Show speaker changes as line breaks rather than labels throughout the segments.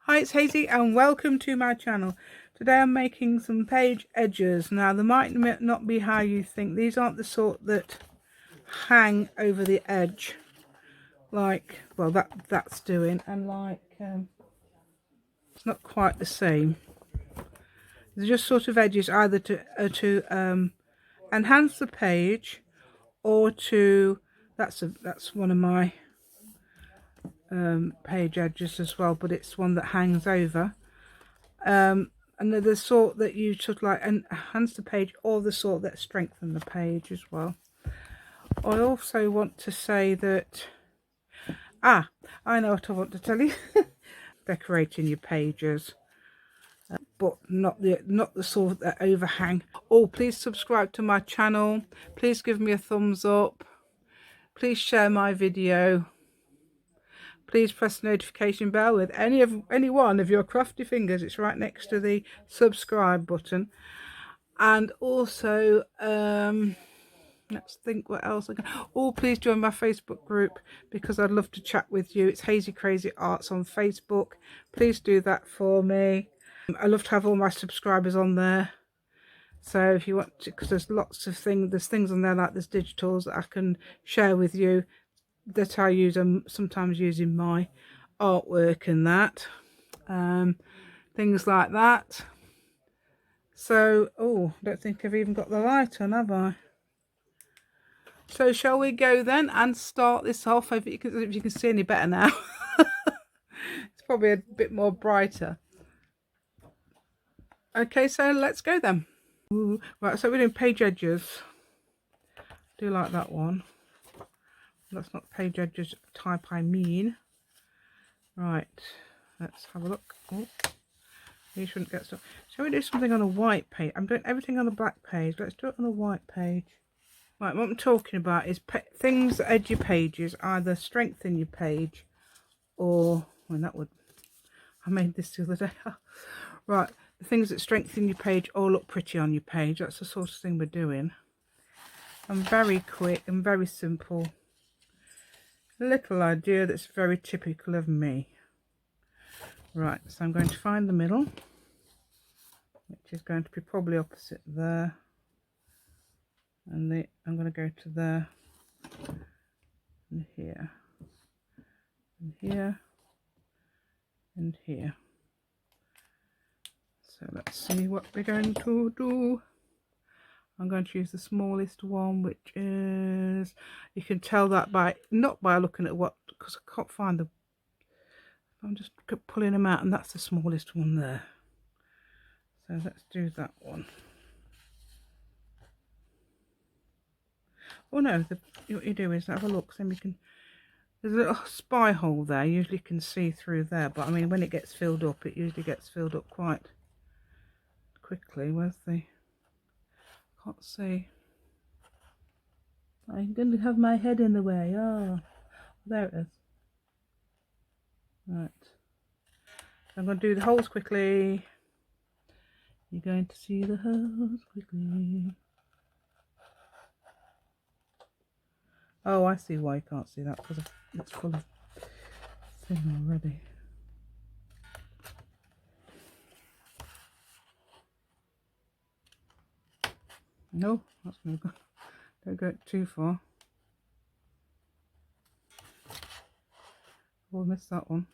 Hi, it's Hazy and welcome to my channel. Today I'm making some page edges. Now they might not be how you think. These aren't the sort that hang over the edge like, well, that's doing, and like it's not quite the same. They're just sort of edges either to enhance the page or to, that's one of my page edges as well, but it's one that hangs over. And they're the sort that you should like enhance the page, or the sort that strengthen the page as well. I also want to say that I know what I want to tell you. Decorating your pages, but not the sort that overhang. Oh, please subscribe to my channel, please give me a thumbs up, please share my video, please press the notification bell with any one of your crafty fingers. It's right next to the subscribe button. And also let's think what else I can. Oh, please join my Facebook group because I'd love to chat with you. It's Hazy Crazy Arts on Facebook. Please do that for me. I love to have all my subscribers on there, so if you want to, because there's lots of things, there's things on there like there's digitals that I can share with you that I use, sometimes using my artwork and that, things like that. So, oh, I don't think I've even got the light on, have I? So shall we go then and start this off? If you can see any better now. It's probably a bit more brighter. Okay, so let's go then. Ooh, right, so we're doing page edges. I do like that one. That's not page edges type I mean. Right, let's have a look. Oh, you shouldn't get stuff. Shall we do something on a white page? I'm doing everything on a black page. Let's do it on a white page. Right, what I'm talking about is things that edge your pages, either strengthen your page or, well, that would, I made this the other day. Right, the things that strengthen your page or look pretty on your page. That's the sort of thing we're doing. I'm very quick and very simple. A little idea that's very typical of me. Right, so I'm going to find the middle, which is going to be probably opposite there. And I'm going to go to there, and here, and here, and here. So let's see what we're going to do. I'm going to use the smallest one, which is, you can tell that by, not by looking at what, because I can't find the, I'm just pulling them out, and that's the smallest one there. So let's do that one. Oh no, what you do is have a look, so you can, there's a little spy hole there, you usually can see through there, but I mean when it gets filled up, it usually gets filled up quite quickly. Where's the, can't see. I'm going to have my head in the way. Oh, there it is. Right, so I'm going to do the holes quickly. You're going to see the holes quickly. Oh, I see why you can't see that, because it's full of thing already. No, that's no good. Don't go too far. Oh, I missed that one.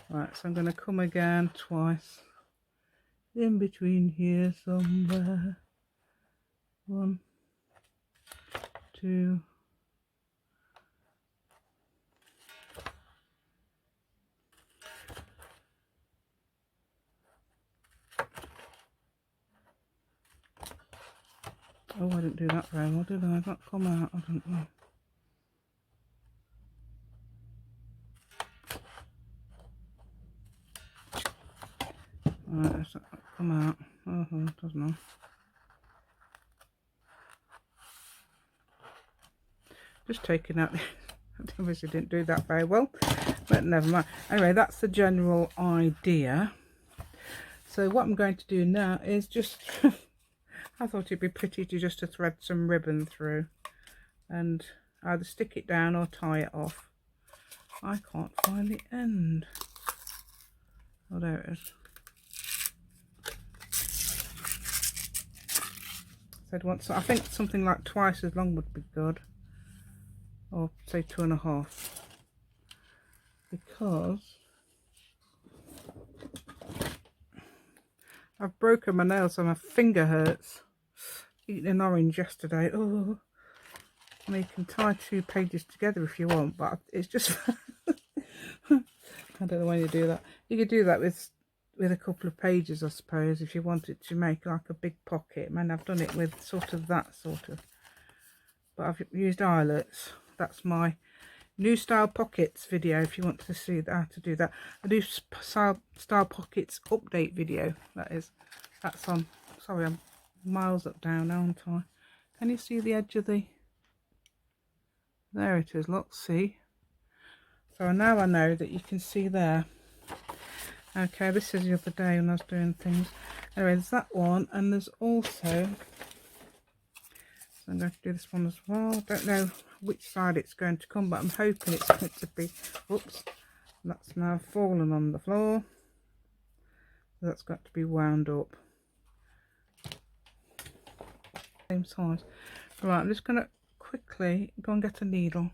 Right, so I'm going to come again twice. In between here somewhere. 1, 2. Oh, I didn't do that very well, did I? That come out, I don't know. Right, let's not come out. Oh, it doesn't know. Just taking out. I obviously didn't do that very well, but never mind. Anyway, that's the general idea. So what I'm going to do now is just I thought it'd be pretty to thread some ribbon through and either stick it down or tie it off. I can't find the end. Oh, there it is. I'd want so I think something like twice as long would be good, or say 2.5, because I've broken my nails so my finger hurts. Eating an orange yesterday. Oh, I mean, you can tie 2 pages together if you want, but it's just I don't know when you do that. You could do that with a couple of pages, I suppose, if you wanted to make like a big pocket. Man, I've done it with sort of that sort of, but I've used eyelets. That's my new style pockets video if you want to see how to do that. I do style pockets update video, that's on. Sorry, I'm miles up down now, aren't I? Can you see the edge of the, there it is, look, see. So now I know that you can see there. Okay, this is the other day when I was doing things. Anyway, there's that one, and there's also, so I'm going to do this one as well. I don't know which side it's going to come, but I'm hoping it's going to be, whoops, that's now fallen on the floor. That's got to be wound up. Same size. Right, I'm just going to quickly go and get a needle.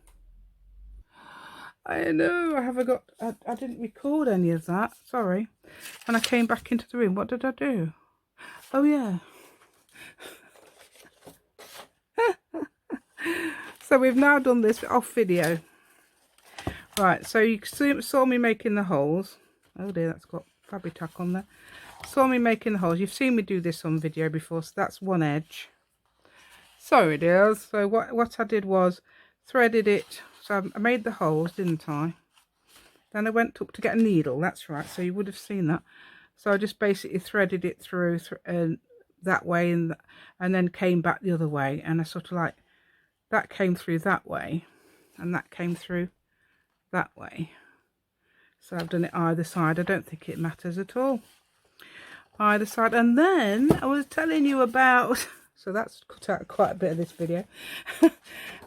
I know, I didn't record any of that, sorry. When I came back into the room, what did I do? Oh yeah. So we've now done this off video. Right, so you saw me making the holes. Oh dear, that's got fabric tack on there. Saw me making the holes. You've seen me do this on video before, so that's one edge. So it is. So what I did was threaded it. So I made the holes, didn't I? Then I went up to get a needle. That's right. So you would have seen that. So I just basically threaded it through that way, and then came back the other way. And I sort of like, that came through that way, and that came through that way. So I've done it either side. I don't think it matters at all. Either side. And then I was telling you about, so that's cut out quite a bit of this video.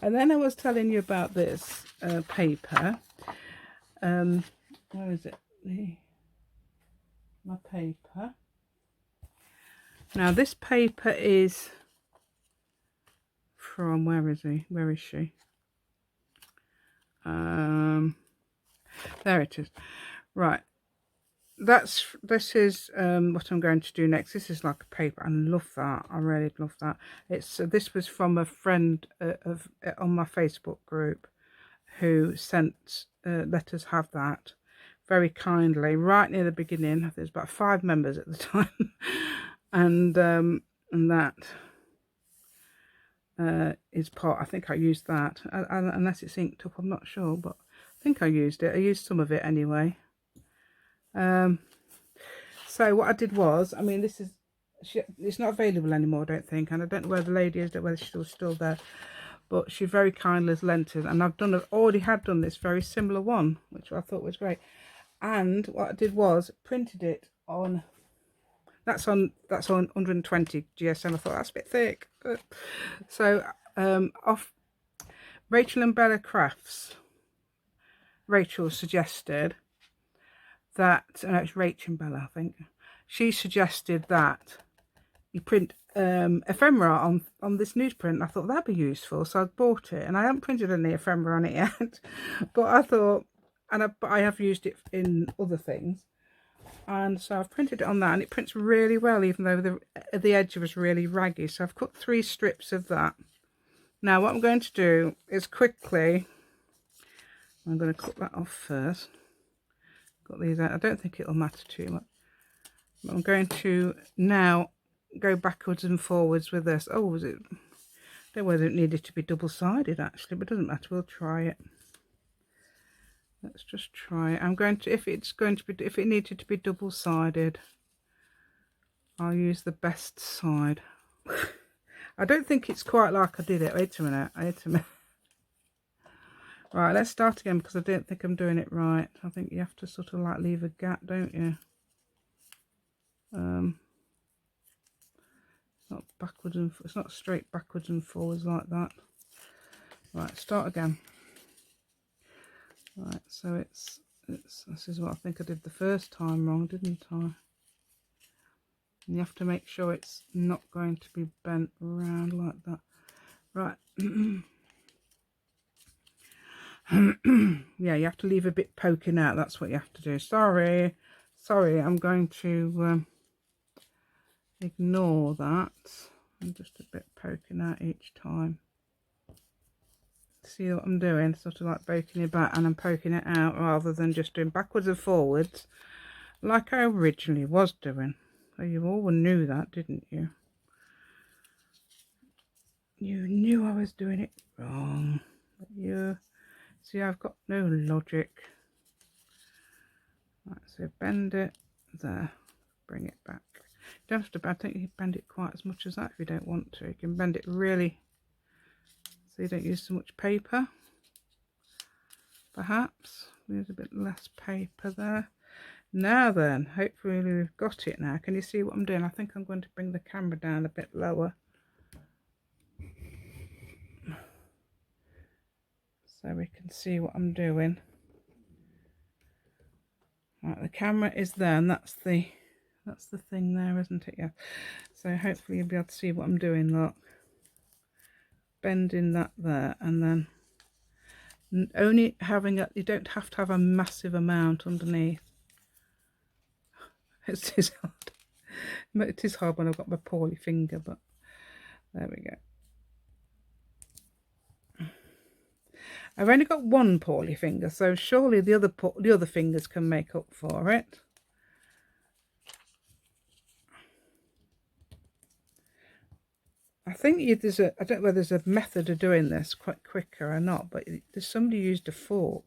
And then I was telling you about this paper. Where is it? My paper. Now this paper is from, where is she? There it is. Right, this is what I'm going to do next. This is like a paper. I love that. I really love that. It's this was from a friend on my Facebook group who sent let us have that very kindly right near the beginning. There's about 5 members at the time. and that is part, I think I used that, unless it's inked up, I'm not sure, but I think I used it. I used some of it anyway. So what I did was, I mean, this is, it's not available anymore, I don't think, and I don't know where the lady is, whether she's still there, but she very kindly has lent it, and I've already had done this very similar one, which I thought was great. And what I did was printed it on, that's on 120 GSM. I thought that's a bit thick. So off Rachel and Bella Crafts, Rachel suggested that, it's Rachel and Bella, I think, she suggested that you print ephemera on this newsprint. I thought that'd be useful, so I bought it, and I haven't printed any ephemera on it yet, but I thought, but I have used it in other things, and so I've printed it on that, and it prints really well, even though the edge was really raggy. So I've cut 3 strips of that. Now what I'm going to do is quickly, I'm going to cut that off first. Got these out. I don't think it'll matter too much. But I'm going to now go backwards and forwards with this. Oh, was it? I don't know whether it needed to be double-sided actually, but it doesn't matter. We'll try it. Let's just try it. I'm going to, if it needed to be double-sided, I'll use the best side. I don't think it's quite like I did it. Wait a minute. Right, let's start again, because I don't think I'm doing it right. I think you have to sort of like leave a gap, don't you? Not backwards and it's not straight backwards and forwards like that. Right, start again. Right, so it's This is what I think I did the first time wrong, didn't I? And you have to make sure it's not going to be bent around like that. Right. Yeah, you have to leave a bit poking out. That's what you have to do. Sorry, I'm going to ignore that. I'm just a bit poking out each time. See what I'm doing? Sort of like poking it back and I'm poking it out rather than just doing backwards and forwards like I originally was doing. So you all knew that, didn't you? You knew I was doing it wrong. But you see, I've got no logic. Right, so bend it there, bring it back. You don't have to, I think you can bend it quite as much as that if you don't want to. You can bend it really so you don't use so much paper. Perhaps use a bit less paper there. Now then, hopefully we've got it now. Can you see what I'm doing? I think I'm going to bring the camera down a bit lower so we can see what I'm doing. Right, the camera is there, and that's the thing there, isn't it? Yeah. So hopefully you'll be able to see what I'm doing. Look, bending that there, and then only having a, you don't have to have a massive amount underneath. It is hard. It is hard when I've got my poorly finger, but there we go. I've only got one poorly finger, so surely the other fingers can make up for it. I think there's a, I don't know whether there's a method of doing this quite quicker or not, but there's somebody used a fork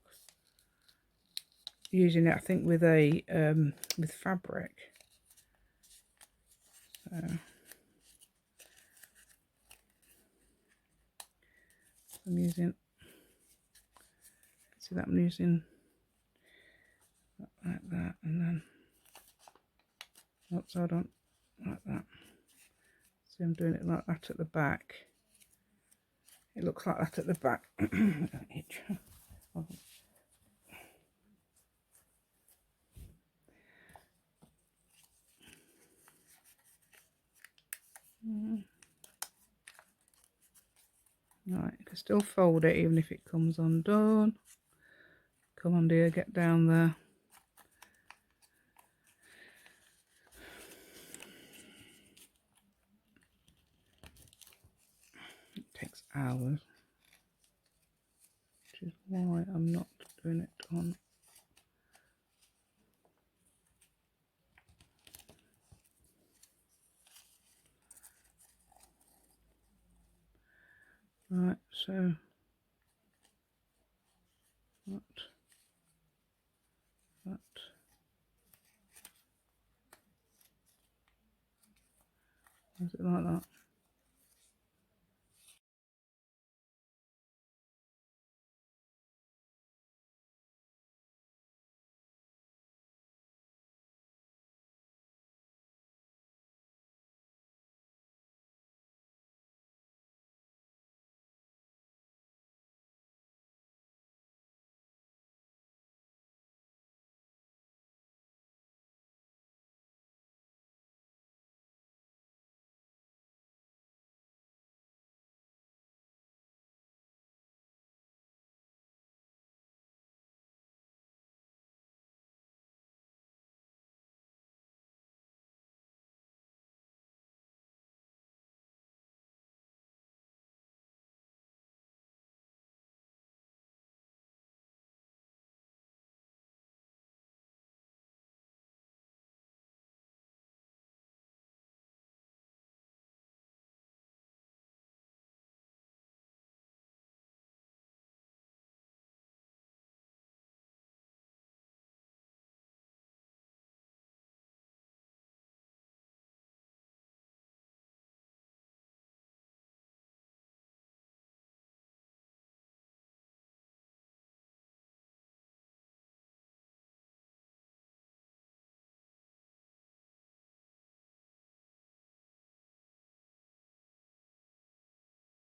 using it, I think, with a with fabric. So I'm using, see that I'm using like that, and then oops, hold on, like that. See, I'm doing it like that at the back. It looks like that at the back. Right, you can still fold it even if it comes undone. Come on, dear, get down there. It takes hours, which is why I'm not doing it on. Right, so that. Is it like that?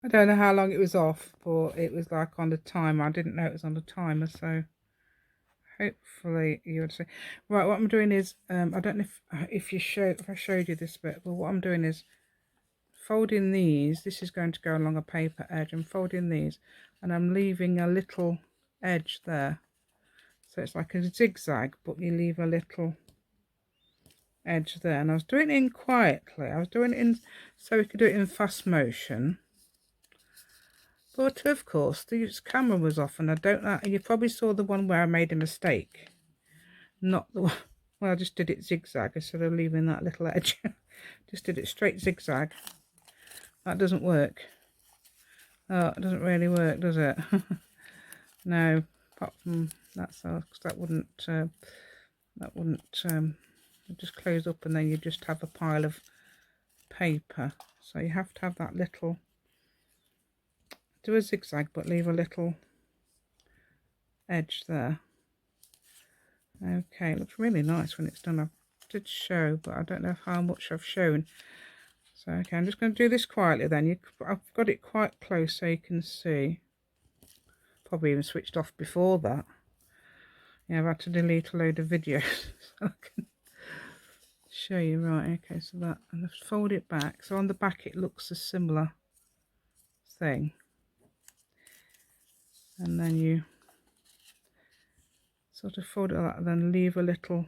I don't know how long it was off, but it was like on the timer. I didn't know it was on the timer, so hopefully you would see. Right, what I'm doing is, I don't know if I showed you this bit, but what I'm doing is folding these. This is going to go along a paper edge. I'm folding these and I'm leaving a little edge there. So it's like a zigzag, but you leave a little edge there. And I was doing it in quietly. I was doing it in so we could do it in fast motion. But of course, the camera was off, and I don't know. You probably saw the one where I made a mistake. Not the one. Well, I just did it zigzag instead of leaving that little edge. Just did it straight zigzag. That doesn't work. Oh, it doesn't really work, does it? No, apart from that's because that wouldn't just close up, and then you just have a pile of paper. So you have to have that little, do a zigzag but leave a little edge there. Okay, it looks really nice when it's done. I did show, but I don't know how much I've shown. So okay, I'm just going to do this quietly then. I've got it quite close so you can see. Probably even switched off before that. Yeah, I've had to delete a load of videos so I can show you. Right, okay, so that, and I've fold it back. So on the back it looks a similar thing. And then you sort of fold it like that and then leave a little.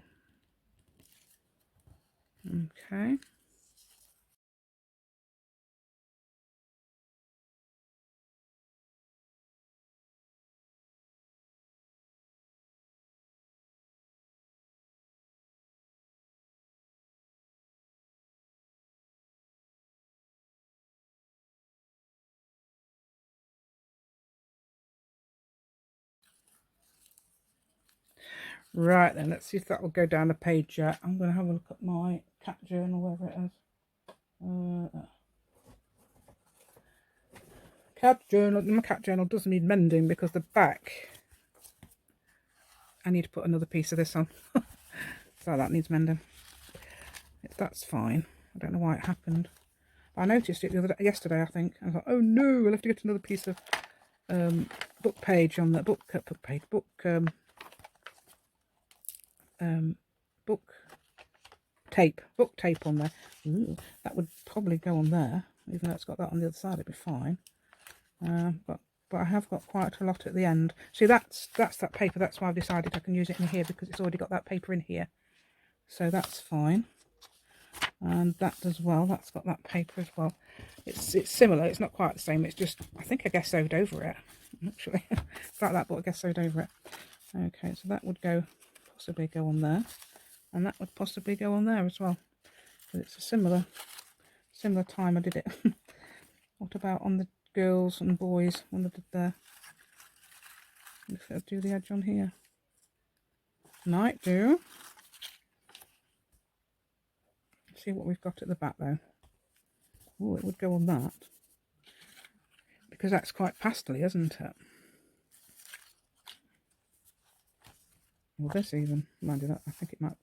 Okay. Right then, let's see if that will go down the page yet. I'm going to have a look at my cat journal, wherever it is. Cat journal. My cat journal does need mending because the back, I need to put another piece of this on. So that needs mending. That's fine. I don't know why it happened. I noticed it yesterday, I think. I thought, oh no, we'll have to get another piece of book page on the book tape on there. Ooh, that would probably go on there, even though it's got that on the other side. It'd be fine. But I have got quite a lot at the end. See, that's that paper. That's why I've decided I can use it in here, because it's already got that paper in here. So that's fine. And that as well. That's got that paper as well. It's similar. It's not quite the same. It's just, I think I guess sewed over it. Actually, it's like that, but I guess sewed over it. Okay, so that would possibly go on there, and that would possibly go on there as well. But it's a similar time I did it. What about on the girls and boys when I did there? If I do the edge on here, might do. See what we've got at the back though. Oh, it would go on that because that's quite pastely, isn't it? Well, this even, mind you, that I think it might.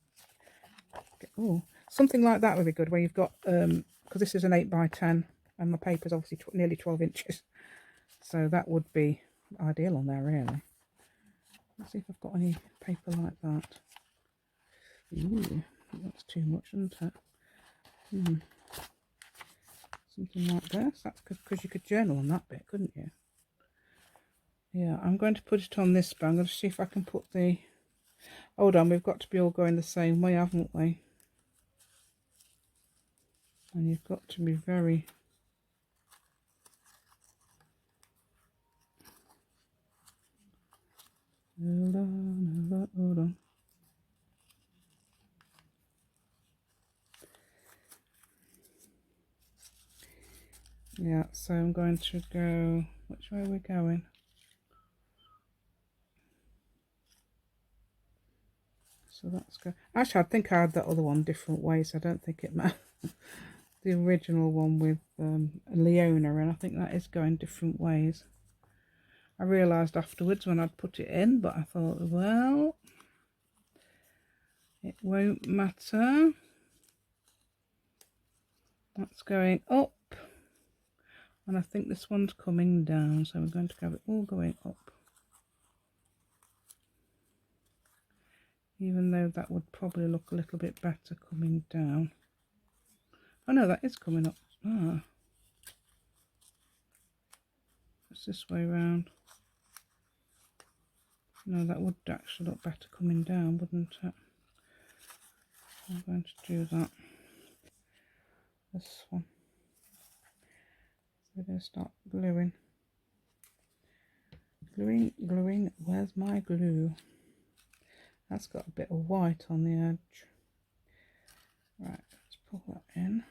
Oh, something like that would be good, where you've got because this is an 8x10 and my paper's obviously nearly 12 inches, so that would be ideal on there really. Let's see if I've got any paper like that. Ooh, that's too much, isn't it? Something like this. That's good, because you could journal on that bit, couldn't you? Yeah, I'm going to put it on this, but I'm going to see if I can put the... Hold on, we've got to be all going the same way, haven't we? And you've got to be very... Hold on. Yeah, so I'm going to go... Which way are we going? So that's good. Actually, I think I had that other one different ways. I don't think it matters. The original one with Leona, and I think that is going different ways. I realised afterwards when I'd put it in, but I thought, well, it won't matter. That's going up, and I think this one's coming down, so we're going to have it all going up. even though that would probably look a little bit better coming down. Oh no, that is coming up. Ah, it's this way round. No, that would actually look better coming down, wouldn't it? I'm going to do that. This one. So we're going to start gluing. Gluing. Where's my glue? That's got a bit of white on the edge. Right, let's pull that in.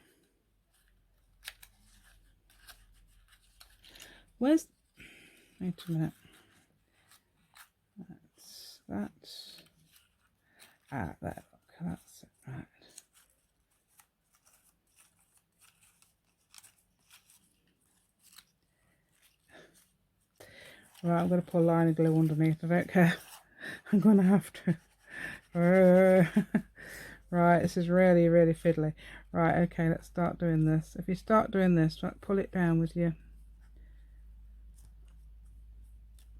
Where's... Wait a minute. That's... Ah, there, look, that's it, right. Right, I'm going to put a line of glue underneath, I don't care. I'm going to have to. Right, this is really, really fiddly. Right, okay, let's start doing this. If you start doing this, right, pull it down with you.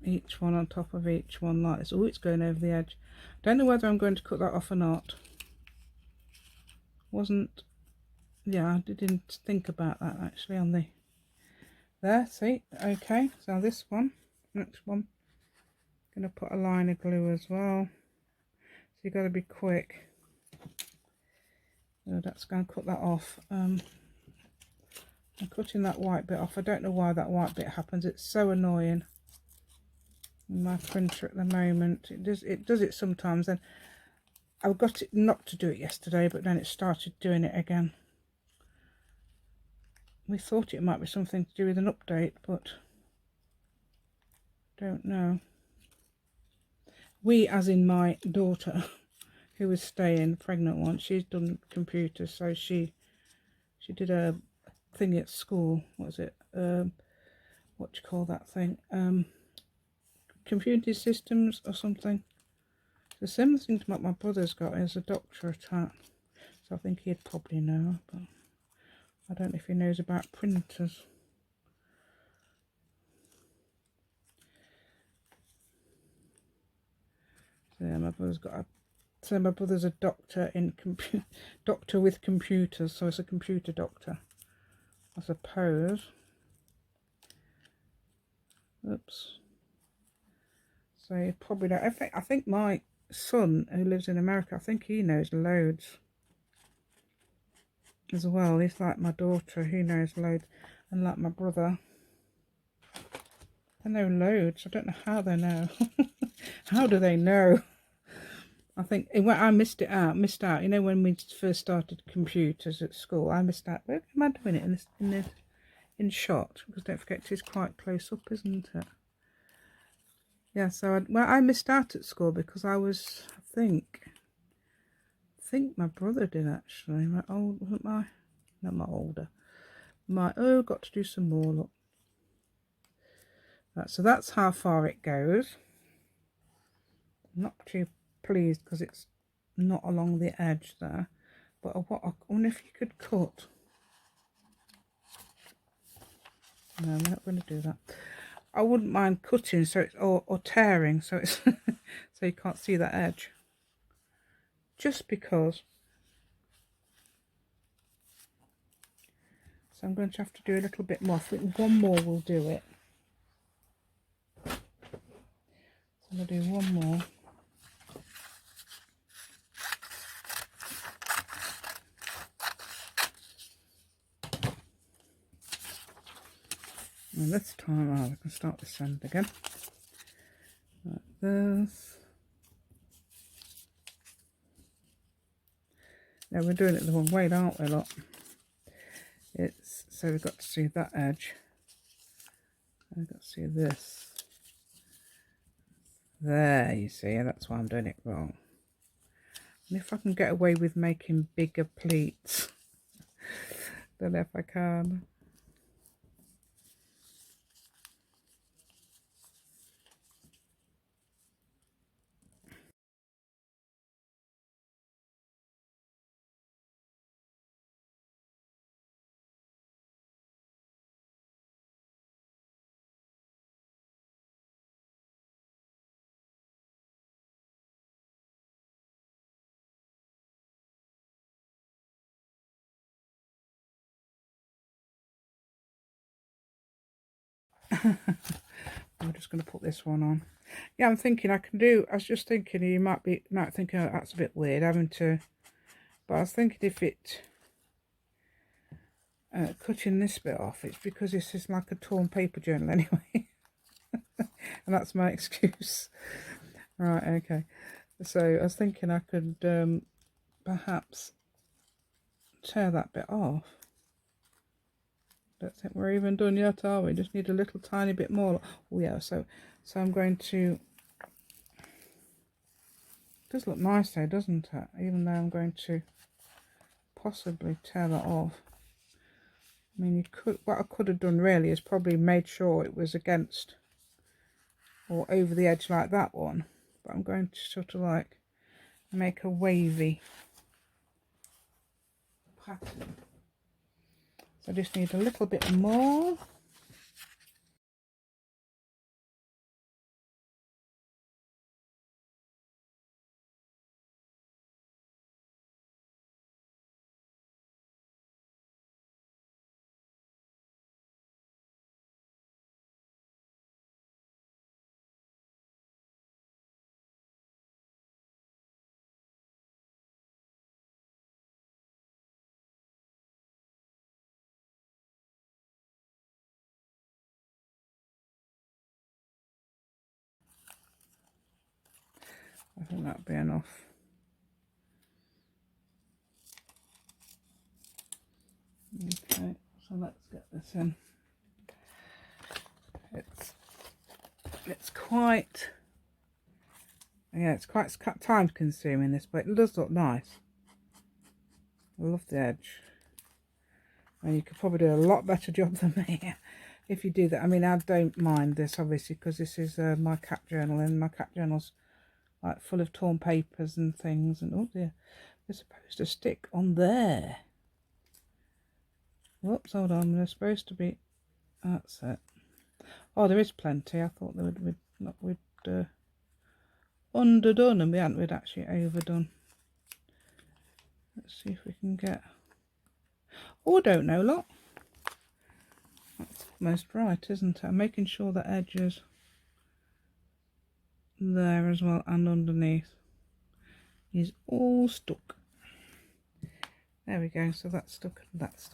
Each one on top of each one like this. Oh, it's going over the edge. Don't know whether I'm going to cut that off or not. Wasn't... Yeah, I didn't think about that actually on the... There, see? Okay, so this one, next one, going to put a line of glue as well. So you've got to be quick. So that's going to cut that off. I'm cutting that white bit off. I don't know why that white bit happens. It's so annoying. My printer at the moment, it does it sometimes, and I've got it not to do it yesterday, but then it started doing it again. We thought it might be something to do with an update, but don't know. We, as in my daughter, who was staying, pregnant one, she's done computers, so she did a thing at school. What was it? What do you call that thing? Computer systems or something. The same thing to what my brother's got is a doctorate at, so I think he'd probably know, but I don't know if he knows about printers. So yeah, my brother's got a... So my brother's a doctor in doctor with computers, so it's a computer doctor, I suppose. Oops. So you probably don't... I think my son, who lives in America, I think he knows loads as well. He's like my daughter, he knows loads, and like my brother, they know loads. I don't know how they know. How do they know? I think I missed out. You know, when we first started computers at school, I missed out. Where am I doing it in shot? Because don't forget, it is quite close up, isn't it? Yeah. So I missed out at school because I was, I think my brother did actually. My old, wasn't my, not my older. My got to do some more. Look. Right, so that's how far it goes. I'm not too pleased because it's not along the edge there, but I wonder if you could cut. No, we're not going to do that. I wouldn't mind cutting, so it's or tearing, so it's so you can't see that edge. Just because. So I'm going to have to do a little bit more. I think one more will do it. So I'm going to do one more. And this time, we can start this end again. Like this. Now we're doing it the wrong way, aren't we, lot? It's so we've got to see that edge. I've got to see this. There, you see, that's why I'm doing it wrong. And if I can get away with making bigger pleats, don't know if I can. I'm just going to put this one on. Yeah, I'm thinking I was just thinking you might think, oh, that's a bit weird having to, but I was thinking if it, cutting this bit off, it's because this is like a torn paper journal anyway. And that's my excuse. Right, okay. So I was thinking I could perhaps tear that bit off. Don't think we're even done yet, are we? Just need a little tiny bit more. Oh yeah, so I'm going to, it does look nice though, doesn't it? Even though I'm going to possibly tear that off. I mean, what I could have done really is probably made sure it was against or over the edge like that one. But I'm going to sort of like make a wavy pattern. So I just need a little bit more. I think that'll be enough. Okay, so let's get this in. It's quite, yeah, it's quite time consuming this, but it does look nice. I love the edge. And you could probably do a lot better job than me if you do that. I mean, I don't mind this obviously because this is my cat journal, and my cat journal's like full of torn papers and things. And oh dear, they're supposed to stick on there. Whoops, hold on. They're supposed to be. That's it. Oh, there is plenty. I thought they we'd underdone, and we hadn't. We'd actually overdone. Let's see if we can get. Oh, I don't know, look. That's almost right, isn't it? I'm making sure the edges there as well and underneath is all stuck. There we go. So that's stuck,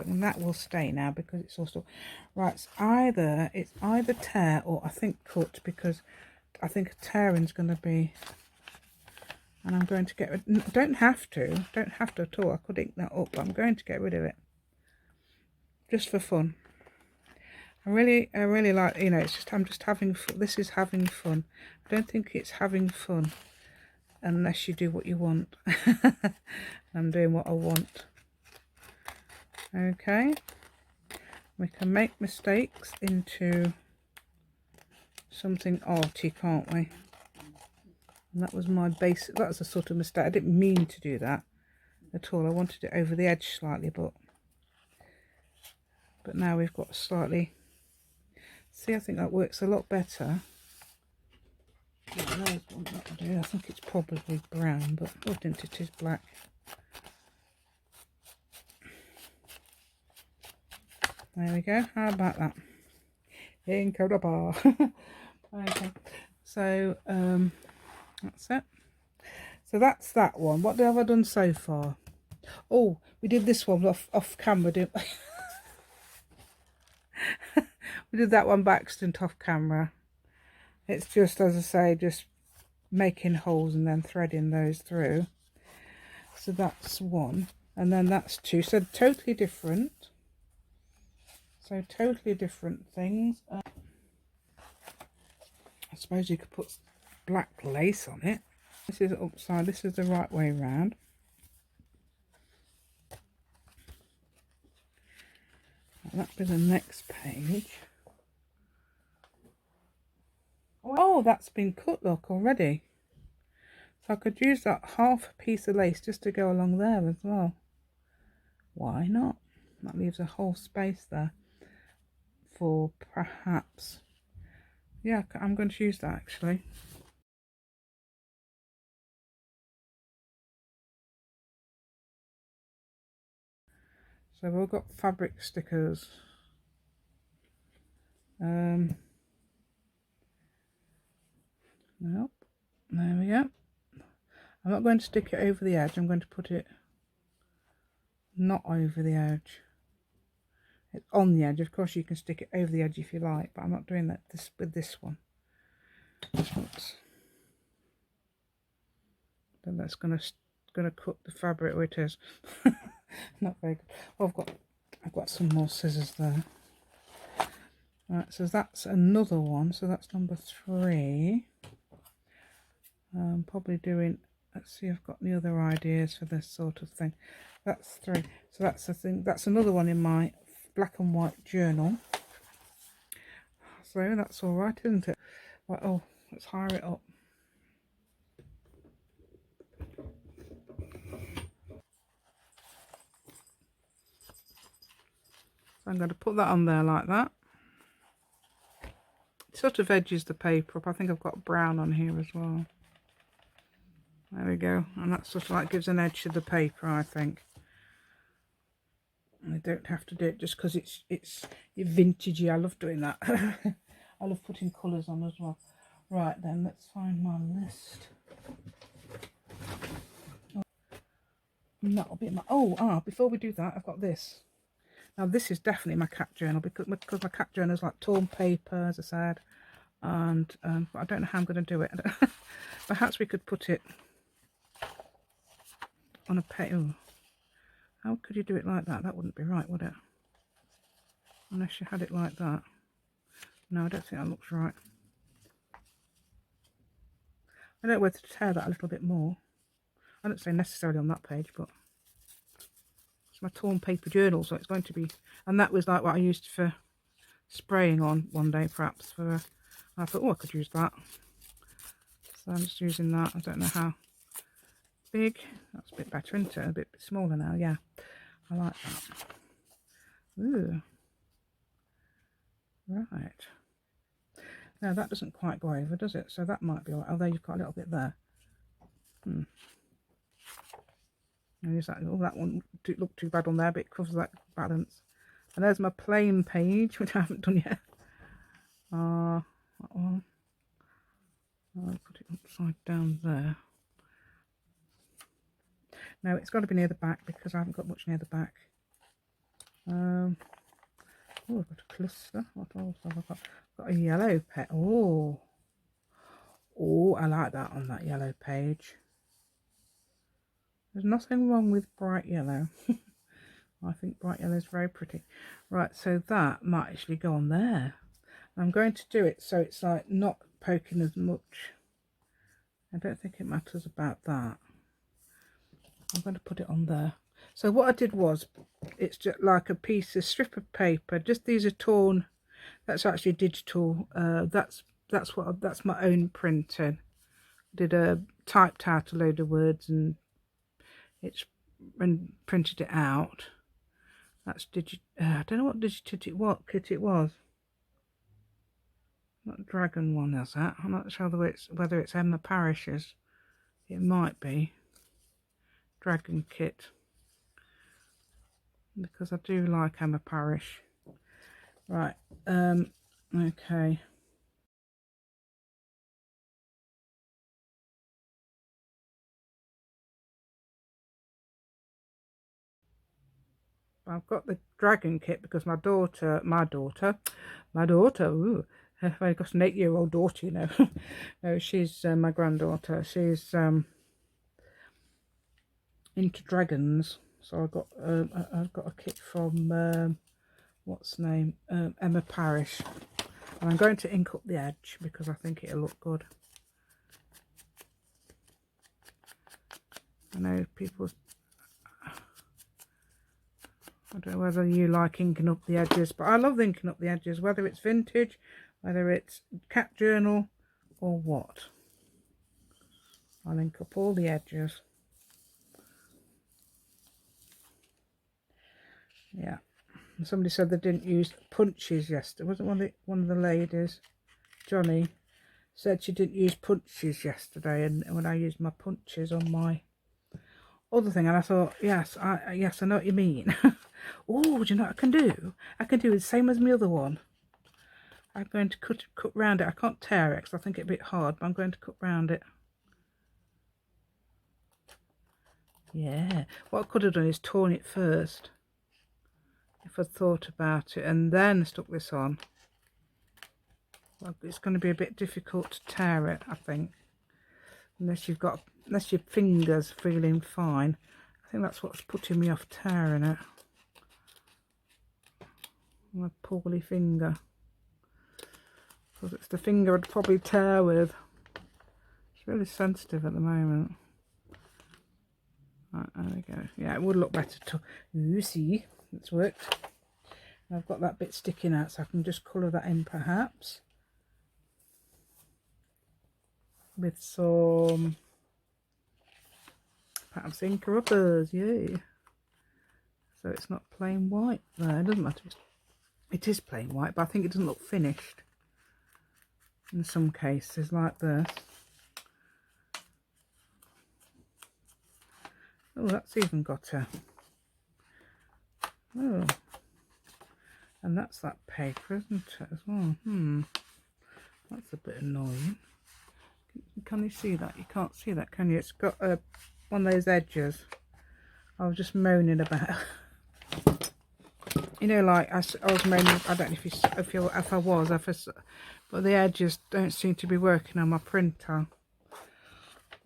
and that will stay now because it's all stuck. Right, it's either tear or I think cut, because I think tearing's going to be, and I'm going to get rid. Don't have to at all. I could ink that up, but I'm going to get rid of it just for fun. I really like, you know, it's just, I'm just having fun. This is having fun. I don't think it's having fun unless you do what you want. I'm doing what I want. Okay. We can make mistakes into something arty, can't we? And that was my basic, that was a sort of mistake. I didn't mean to do that at all. I wanted it over the edge slightly, but now we've got slightly. See, I think that works a lot better. I think it's probably brown, but oh, didn't it is black. There we go. How about that? Incredible. Okay. So that's it. So that's that one. What have I done so far? Oh, we did this one off camera, didn't we? We did that one by accident off camera. It's just, as I say, just making holes and then threading those through. So that's one, and then that's two. So totally different. So totally different things. I suppose you could put black lace on it. This is upside. This is the right way round. That'll be the next page. Oh, that's been cut, look, already. So I could use that half a piece of lace just to go along there as well. Why not? That leaves a whole space there for perhaps, yeah, I'm going to use that actually. So we've got fabric stickers. Nope. There we go. I'm not going to stick it over the edge. I'm going to put it not over the edge. It's on the edge. Of course, you can stick it over the edge if you like, but I'm not doing that with this one. Oops. Then that's gonna cut the fabric where it is. Not very good. Oh, I've got some more scissors there. Right, so that's another one. So that's number 3. I'm probably doing. Let's see, I've got any other ideas for this sort of thing. That's 3. So that's the thing. That's another one in my black and white journal. So that's all right, isn't it? Right, oh, let's hire it up. So I'm going to put that on there like that. It sort of edges the paper up. I think I've got brown on here as well. There we go. And that sort of like gives an edge to the paper, I think. I don't have to do it just because it's vintagey. I love doing that. I love putting colours on as well. Right then, let's find my list. And that'll be my before we do that, I've got this. Now this is definitely my cat journal because my cat journal is like torn paper, as I said, and but I don't know how I'm going to do it. Perhaps we could put it on a paper. How could you do it like that? That wouldn't be right, would it? Unless you had it like that. No, I don't think that looks right. I don't know whether to tear that a little bit more. I don't say necessarily on that page, but it's my torn paper journal, so it's going to be. And that was like what I used for spraying on one day, perhaps. I thought, oh, I could use that. So I'm just using that. I don't know how big. That's a bit better, isn't it? A bit smaller now, yeah. I like that. Ooh. Right. Now that doesn't quite go over, does it? So that might be all right. Although you've got a little bit there. Oh, that one didn't look too bad on there, but it covers that balance. And there's my plain page, which I haven't done yet. That one. I'll put it upside down there. No, it's got to be near the back because I haven't got much near the back. Oh, I've got a cluster. What else have I got? Got a yellow pet. Oh, I like that on that yellow page. There's nothing wrong with bright yellow. I think bright yellow is very pretty. Right, so that might actually go on there. I'm going to do it so it's like not poking as much. I don't think it matters about that. I'm going to put it on there. So what I did was, it's just like a strip of paper. Just these are torn. That's actually digital. That's my own printing. Typed out a load of words and printed it out. That's I don't know what kit it was. Not Dragon one, is that? I'm not sure whether it's Emma Parrish's. It might be Dragon kit because I do like Emma Parrish. Right. Okay. I've got the Dragon kit because my daughter, ooh, I've got an 8-year-old daughter, you know. No, she's my granddaughter. She's into dragons, so I've got a kit from what's the name, Emma Parrish, and I'm going to ink up the edge because I think it'll look good. I know people. I don't know whether you like inking up the edges, but I love inking up the edges, whether it's vintage, whether it's cat journal, or what. I'll ink up all the edges. Yeah. And somebody said they didn't use punches yesterday. Wasn't one of the ladies, Johnny, said she didn't use punches yesterday, and when I used my punches on my other thing, and I thought, yes, I know what you mean. Oh, do you know what I can do? I can do the same as my other one. I'm going to cut round it. I can't tear it because I think it's a bit hard, but I'm going to cut round it. Yeah, what I could have done is torn it first, if I'd thought about it, and then stuck this on. Well, it's going to be a bit difficult to tear it, I think, unless your fingers feeling fine. I think that's what's putting me off tearing it. My poorly finger, because it's the finger I'd probably tear with. It's really sensitive at the moment. Right, there we go. Yeah, it would look better to... You see, it's worked. And I've got that bit sticking out, so I can just colour that in perhaps with some perhaps ink rubbers. Yay! So it's not plain white there. It doesn't matter. It is plain white, but I think it doesn't look finished in some cases like this. Oh, that's even got a... Oh, and that's that paper, isn't it, as well? That's a bit annoying. Can you see that? You can't see that, can you? It's got one of those edges I was just moaning about. You know, like I was moaning, I don't know but the edges don't seem to be working on my printer.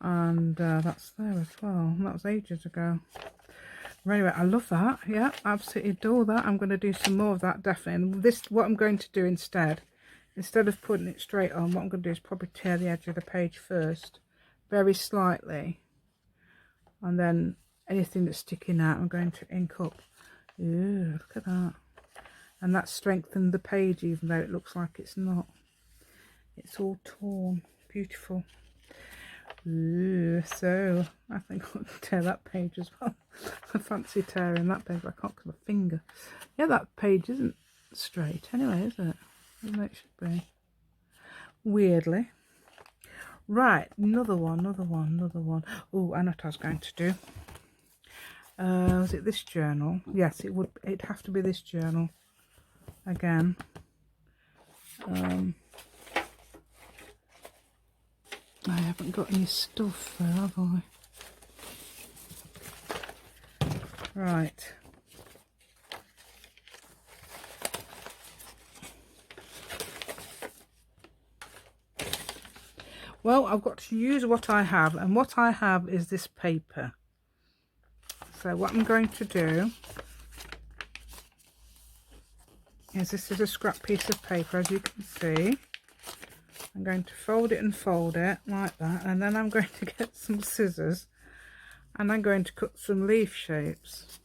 And that's there as well. That was ages ago. Anyway, I love that. Yeah, absolutely adore that. I'm going to do some more of that, definitely. And this, what I'm going to do instead of putting it straight on, what I'm going to do is probably tear the edge of the page first, very slightly, and then anything that's sticking out I'm going to ink up. Ooh, look at that. And that strengthened the page, even though it looks like it's not. It's all torn. Beautiful. Ooh, so I think I'll tear that page as well. I fancy tearing that page, but I can't because my finger. Yeah, that page isn't straight anyway, is it? Even it should be. Weirdly. Right, another one. Oh, I know what I was going to do. Was it this journal? Yes, it would. It'd have to be this journal again. I haven't got any stuff there, have I? Right. Well, I've got to use what I have, and what I have is this paper. So what I'm going to do is, this is a scrap piece of paper, as you can see. I'm going to fold it and fold it like that, and then I'm going to get some scissors and I'm going to cut some leaf shapes,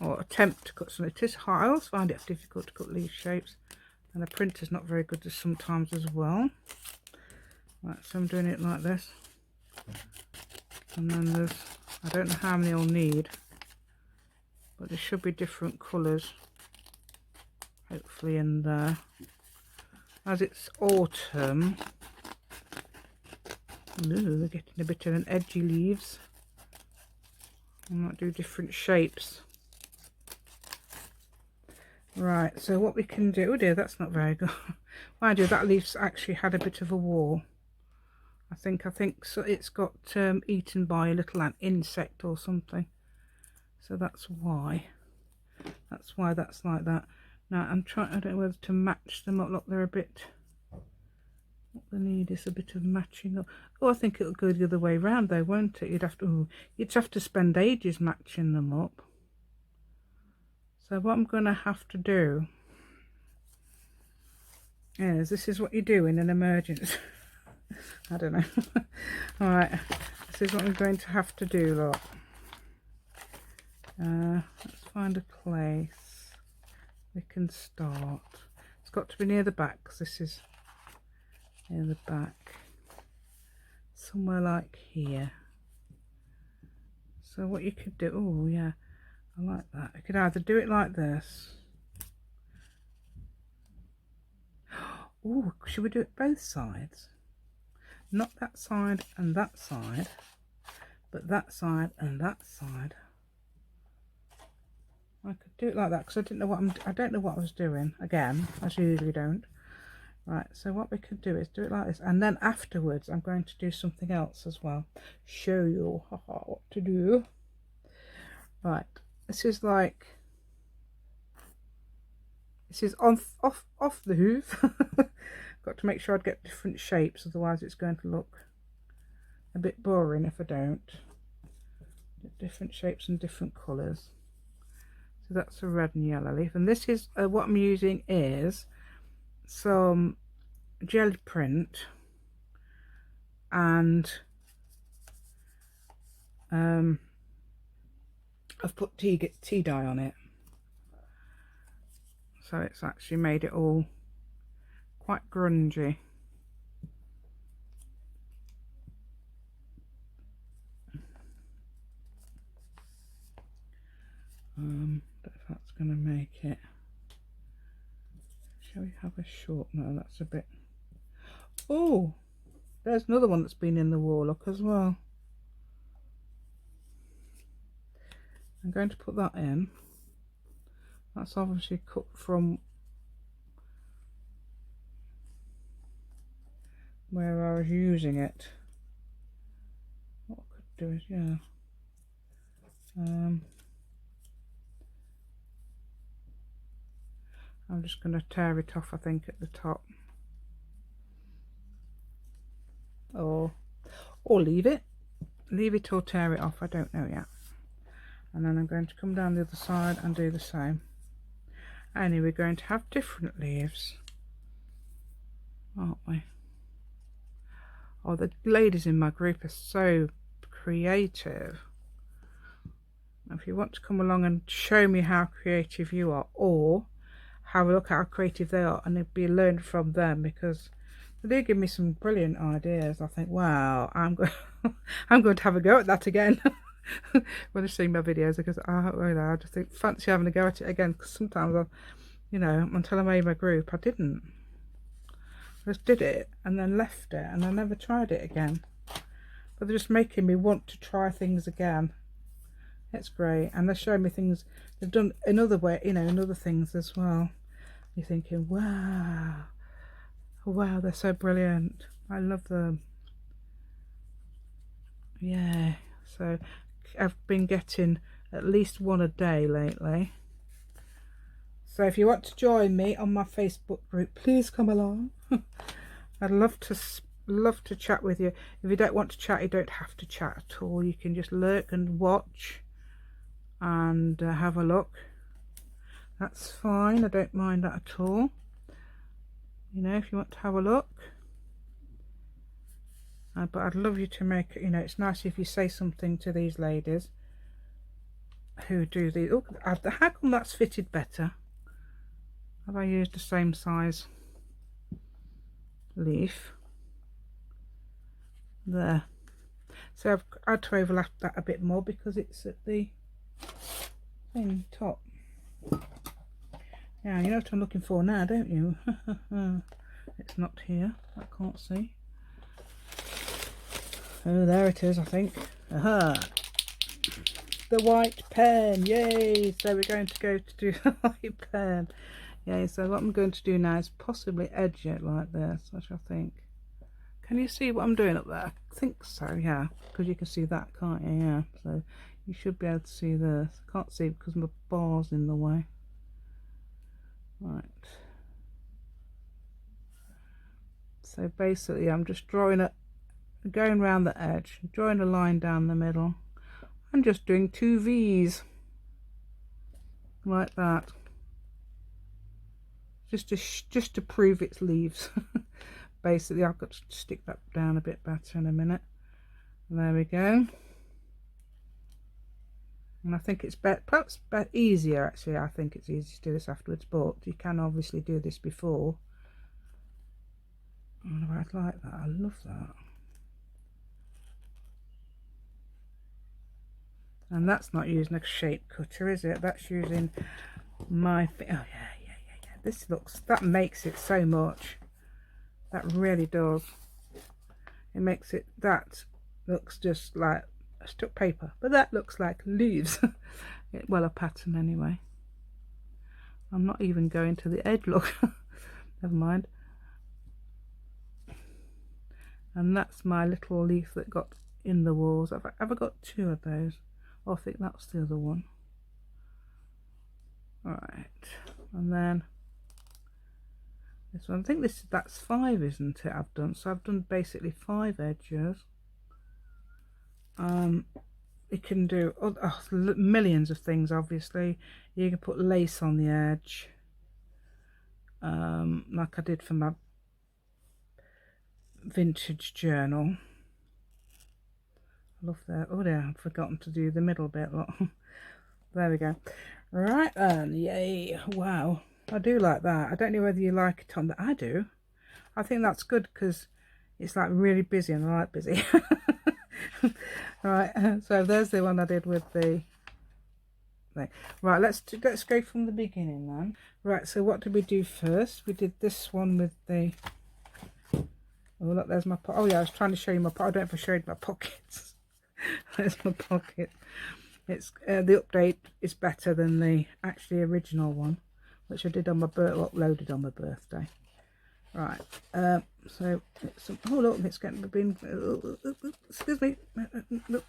or attempt to cut some. It is hard. I always find it difficult to cut leaf shapes, and the printer's not very good sometimes as well. Right, so I'm doing it like this, and then there's, I don't know how many I'll need, but there should be different colours hopefully in there. As it's autumn, ooh, they're getting a bit of an edgy leaves. I might do different shapes. Right, so what we can do, oh dear, that's not very good. Mind you, that leaf's actually had a bit of a wall. I think so. It's got eaten by a little insect or something. So that's why that's like that. Now I'm trying, I don't know whether to match them up. Look, they're a bit, what they need is a bit of matching up. Oh, I think it'll go the other way round though, won't it? You'd have to spend ages matching them up. So what I'm going to have to do is, this is what you do in an emergency. I don't know. Alright, this is what I'm going to have to do, look. Let's find a place we can start. It's got to be near the back, because this is near the back. Somewhere like here. So what you could do, oh yeah, I like that. I could either do it like this. Oh, should we do it both sides? Not that side and that side, but that side and that side. I could do it like that because I didn't know what I don't know what I was doing again, as I usually don't. Right, so what we could do is do it like this, and then afterwards I'm going to do something else as well. Show you what to do. Right, this is like, this is off the hoof. Got to make sure I get different shapes, otherwise it's going to look a bit boring if I don't. Different shapes and different colours. So that's a red and yellow leaf, and this is what I'm using is some jelly print and I've put tea dye on it, so it's actually made it all quite grungy. But if that's going to make it, shall we have a short? No, that's a bit. Oh, there's another one that's been in the Warlock as well. I'm going to put that in. That's obviously cut from where I was using it. What I could do is, yeah. I'm just going to tear it off, I think, at the top. Or leave it. Leave it or tear it off, I don't know yet. And then I'm going to come down the other side and do the same. Only we're going to have different leaves, aren't we? Oh, the ladies in my group are so creative. If you want to come along and show me how creative you are, or have a look at how creative they are, and it'd be learned from them, because they do give me some brilliant ideas. I think, wow, I'm going to have a go at that again. When I see my videos, because I just think fancy having a go at it again, because sometimes I, you know, until I made my group, I didn't. I just did it and then left it, and I never tried it again. But they're just making me want to try things again. It's great, and they're showing me things they've done in other way, you know, in other things as well. You're thinking, wow, wow, they're so brilliant. I love them. Yeah, so I've been getting at least one a day lately. So if you want to join me on my Facebook group, please come along. I'd love to chat with you. If you don't want to chat, you don't have to chat at all. You can just lurk and watch and have a look. That's fine, I don't mind that at all. You know, if you want to have a look. But I'd love you to make, you know, it's nice if you say something to these ladies who do these. Oh, how come that's fitted better? Have I used the same size leaf? There. So I've had to overlap that a bit more because it's at the thing top. Yeah, you know what I'm looking for now, don't you? It's not here. I can't see. Oh, there it is, I think. Aha! The white pen! Yay! So we're going to go to do the white pen. Yay, so what I'm going to do now is possibly edge it like this, which I think. Can you see what I'm doing up there? I think so, yeah. Because you can see that, can't you? Yeah. So you should be able to see this. I can't see because my bar's in the way. Right. So basically I'm just drawing it, going around the edge, drawing a line down the middle. I'm just doing 2 V's. Like that. Just to prove it's leaves. Basically I've got to stick that down a bit better in a minute. There we go. And I think it's perhaps easier actually. I think it's easy to do this afterwards, but you can obviously do this before. Oh, I like that. I love that. And that's not using a shape cutter, is it? That's using my oh yeah. This looks, that makes it so much. That really does. It makes it, that looks just like stuck paper, but that looks like leaves. Well, a pattern anyway. I'm not even going to the edge, look. Never mind. And that's my little leaf that got in the walls. Have I got two of those? Oh, I think that's the other one. Alright, and then this one, I think that's 5, isn't it? I've done, so I've done basically 5 edges. You can do millions of things. Obviously, you can put lace on the edge, like I did for my vintage journal. I love that. Oh dear, I've forgotten to do the middle bit. Look. There we go. Right then, yay, wow, I do like that. I don't know whether you like it on that. I do. I think that's good because it's like really busy and I like busy. Right, so there's the one I did with the thing. Right, let's go from the beginning then. Right, so what did we do first? We did this one with the, oh look, there's my oh yeah, I was trying to show you my, I don't know if I showed my pockets. There's my pocket. It's the update is better than the actually original one, which I did on my uploaded on my birthday. Right, so it's, oh look, it's getting been. Excuse me, look,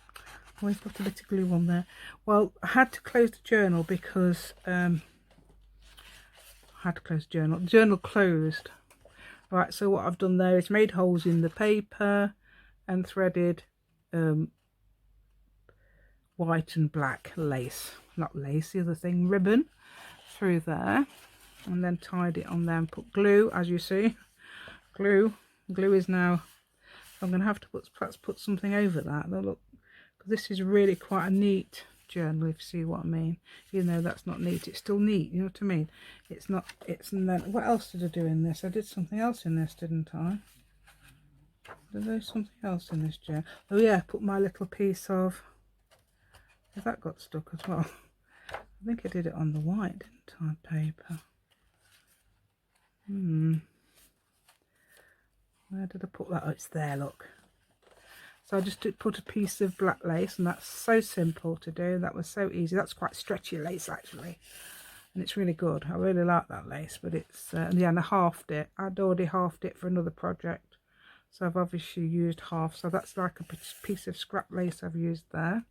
always got a bit of glue on there. Well, I had to close the journal because I had to close the journal. The journal closed. Right, so what I've done there is made holes in the paper and threaded white and black lace, not lace, the other thing, ribbon through there, and then tied it on there and put glue, as you see. Glue is now, I'm going to have to perhaps put something over that. Look, because this is really quite a neat journal, if you see what I mean. Even though that's not neat, it's still neat, you know what I mean? It's not, it's, and then what else did I do in this? I did something else in this, didn't I? Did I do something else in this journal? Oh yeah, put my little piece of, that got stuck as well. I think I did it on the white, didn't I, paper? Where did I put that? Oh, it's there, look. So I just put a piece of black lace, and that's so simple to do. That was so easy. That's quite stretchy lace, actually. And it's really good. I really like that lace, but it's, yeah, and I halved it. I'd already halved it for another project. So I've obviously used half. So that's like a piece of scrap lace I've used there.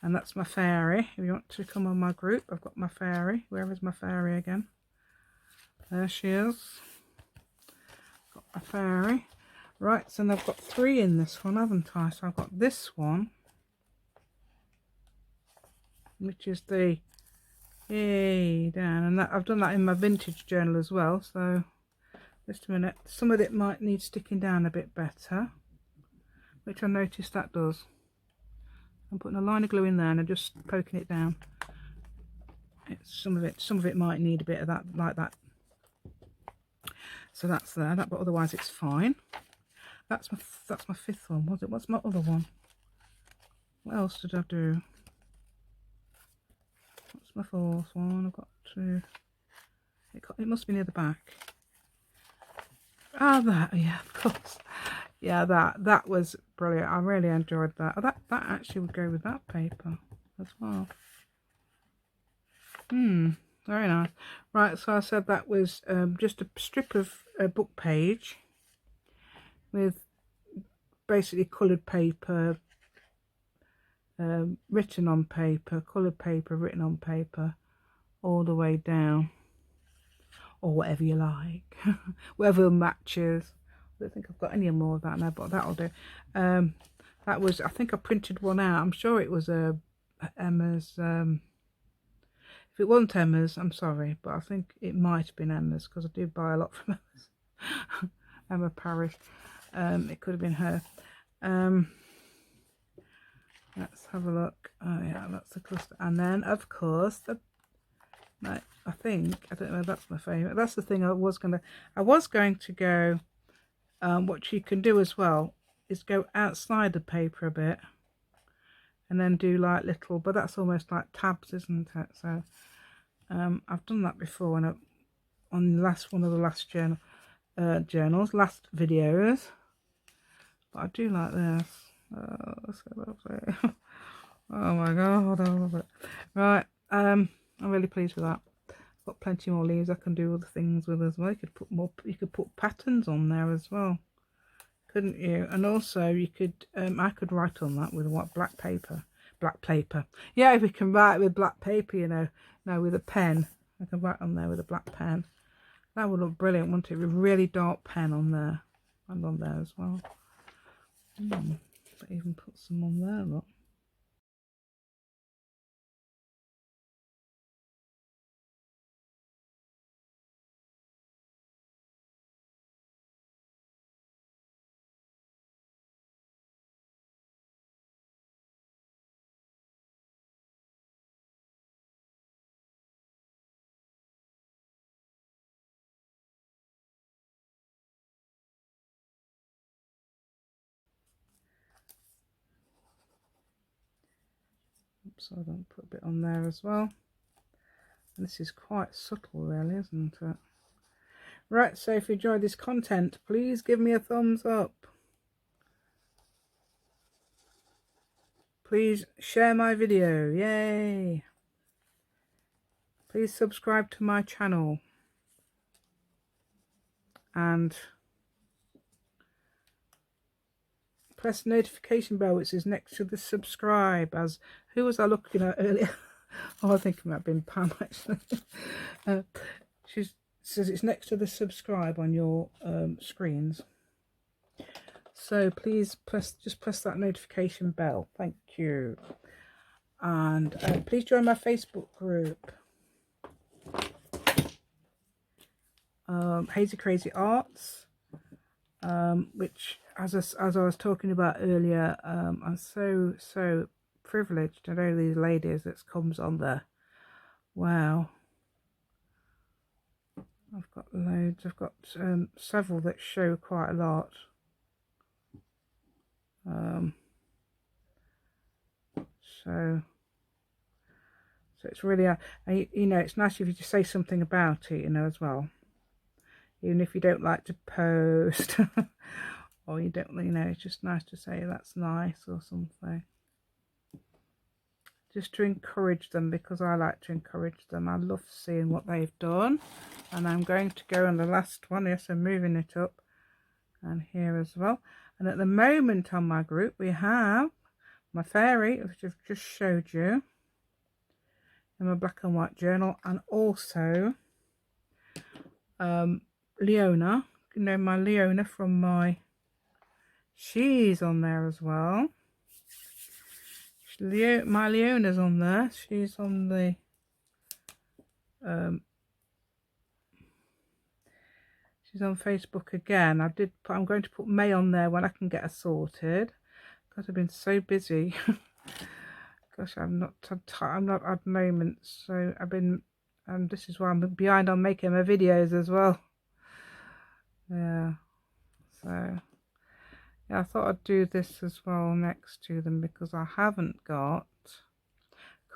And that's my fairy. If you want to come on my group, I've got my fairy. Where is my fairy again? There she is. Got my fairy. Right, so I've got 3 in this one, haven't I? So I've got this one, which is the yay down, and that I've done that in my vintage journal as well. So just a minute, some of it might need sticking down a bit better, which I noticed that does. I'm putting a line of glue in there and I'm just poking it down. Some of it might need a bit of that, like that. So that's there, but otherwise it's fine. That's my 5th one, was it? What's my other one? What else did I do? What's my 4th one? I've got 2. It must be near the back. Ah, that, yeah, of course. Yeah, that was brilliant. I really enjoyed that. Oh, that actually would go with that paper as well. Very nice. Right, so I said that was just a strip of a book page with basically coloured paper, written on paper, coloured paper, written on paper, all the way down, or whatever you like, whatever matches. I don't think I've got any more of that now, but that'll do. That was, I think I printed one out. I'm sure it was Emma's. If it wasn't Emma's, I'm sorry, but I think it might have been Emma's because I do buy a lot from Emma's. Emma Parrish. It could have been her. Let's have a look. Oh yeah, that's the cluster. And then of course I don't know, that's my favourite. That's the thing I was going to go. What you can do as well is go outside the paper a bit and then do like little, but that's almost like tabs, isn't it? So I've done that before on the last one of the last last videos, but I do like this. Oh, so lovely. Oh my god, I love it. Right, I'm really pleased with that. Got plenty more leaves I can do other things with as well. You could put more, you could put patterns on there as well, couldn't you? And also you could I could write on that with what, black paper. Yeah, if we can write with black paper, you know, now with a pen. I can write on there with a black pen. That would look brilliant, wouldn't it? With a really dark pen on there and on there as well. Even put some on there, look. So I don't put a bit on there as well. And this is quite subtle really, isn't it? Right, so if you enjoyed this content, please give me a thumbs up. Please share my video, yay! Please subscribe to my channel. And press the notification bell which is next to the subscribe. As who was I looking at earlier? Oh, I think it might have been Pam actually. She says it's next to the subscribe on your screens. So please just press that notification bell. Thank you. And please join my Facebook group, Hazy Crazy Arts, which as I was talking about earlier, I'm so privileged to know these ladies that comes on there. Wow, I've got loads. I've got several that show quite a lot. So it's really you know, it's nice if you just say something about it, you know, as well, even if you don't like to post or you don't, you know, it's just nice to say that's nice or something, just to encourage them, because I like to encourage them. I love seeing what they've done. And I'm going to go on the last one. Yes, I'm moving it up and here as well. And at the moment on my group we have my fairy, which I've just showed you in my black and white journal, and also Leona, you know, my Leona from my, she's on there as well. My Leona's on there. She's on the she's on Facebook again. I'm going to put May on there when I can get her sorted, because I've been so busy. Gosh, I'm not at moments, so I've been, and this is why I'm behind on making my videos as well. Yeah, so yeah, I thought I'd do this as well next to them, because I haven't got,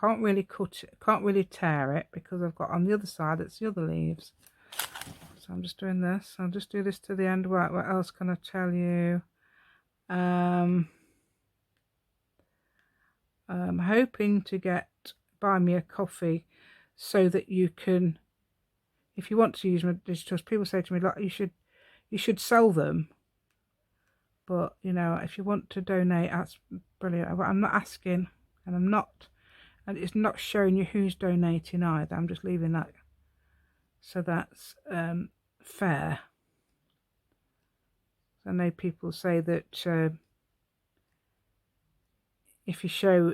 can't really cut it, can't really tear it, because I've got on the other side, it's the other leaves. So I'm just doing this. I'll just do this to the end. What else can I tell you? I'm hoping to buy me a coffee, so that you can, if you want to use my digitals, people say to me, like, you should sell them, but you know, if you want to donate, that's brilliant. But I'm not asking, and it's not showing you who's donating either. I'm just leaving that, so that's fair. I know people say that if you show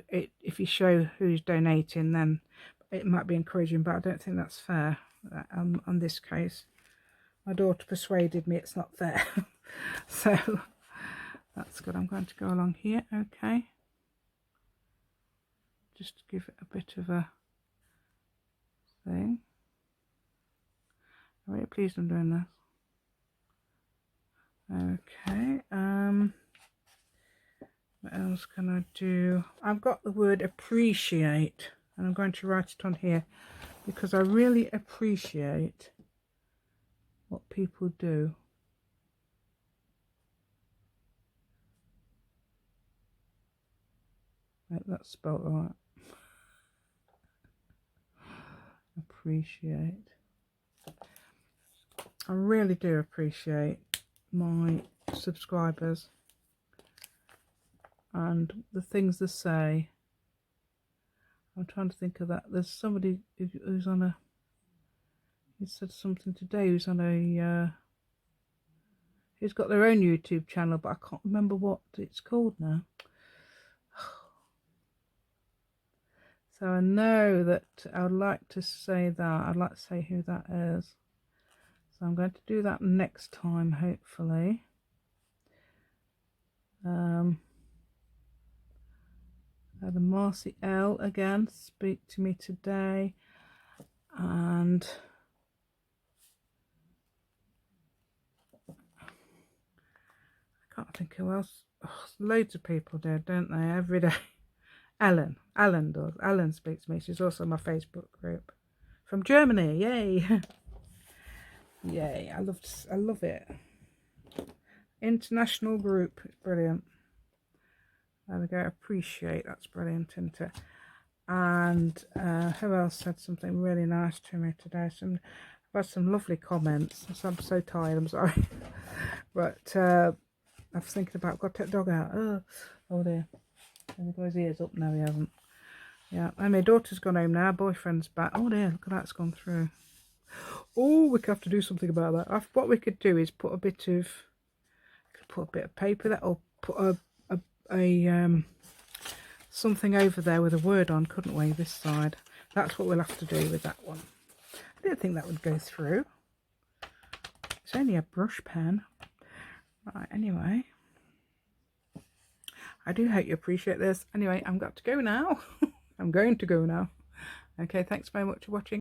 who's donating, then it might be encouraging, but I don't think that's fair on this case. My daughter persuaded me it's not fair. So that's good. I'm going to go along here, okay, just to give it a bit of a thing. I'm really pleased I'm doing this. Okay, what else can I do? I've got the word appreciate, and I'm going to write it on here, because I really appreciate what people do. I hope that's spelled right. appreciate. I really do appreciate my subscribers and the things they say. I'm trying to think of that. There's somebody who's on a, he said something today, who's on a, who's got their own YouTube channel, but I can't remember what it's called now. So I know that I would like to say that. I'd like to say who that is. So I'm going to do that next time, hopefully. The Marcy L again speak to me today, and I can't think who else. Oh, loads of people do, don't they, every day. Ellen does. Ellen speaks to me. She's also on my Facebook group from Germany. Yay! Yay! I love it. International group. It's brilliant. There we go. Appreciate. That's brilliant, isn't it? And who else said something really nice to me today? I've had some lovely comments. I'm so tired. I'm sorry, but I was thinking about, I've got to take the dog out. Oh dear. Has he got his ears up? No, he hasn't. Yeah, and my daughter's gone home now. Boyfriend's back. Oh dear, look at that's gone through. Oh, we could have to do something about that. What we could do is put a bit of paper there, or put a something over there with a word on, couldn't we? This side. That's what we'll have to do with that one. I didn't think that would go through. It's only a brush pen. Right, anyway. I do hope you appreciate this. Anyway, I'm got to go now. I'm going to go now. Okay, thanks very much for watching.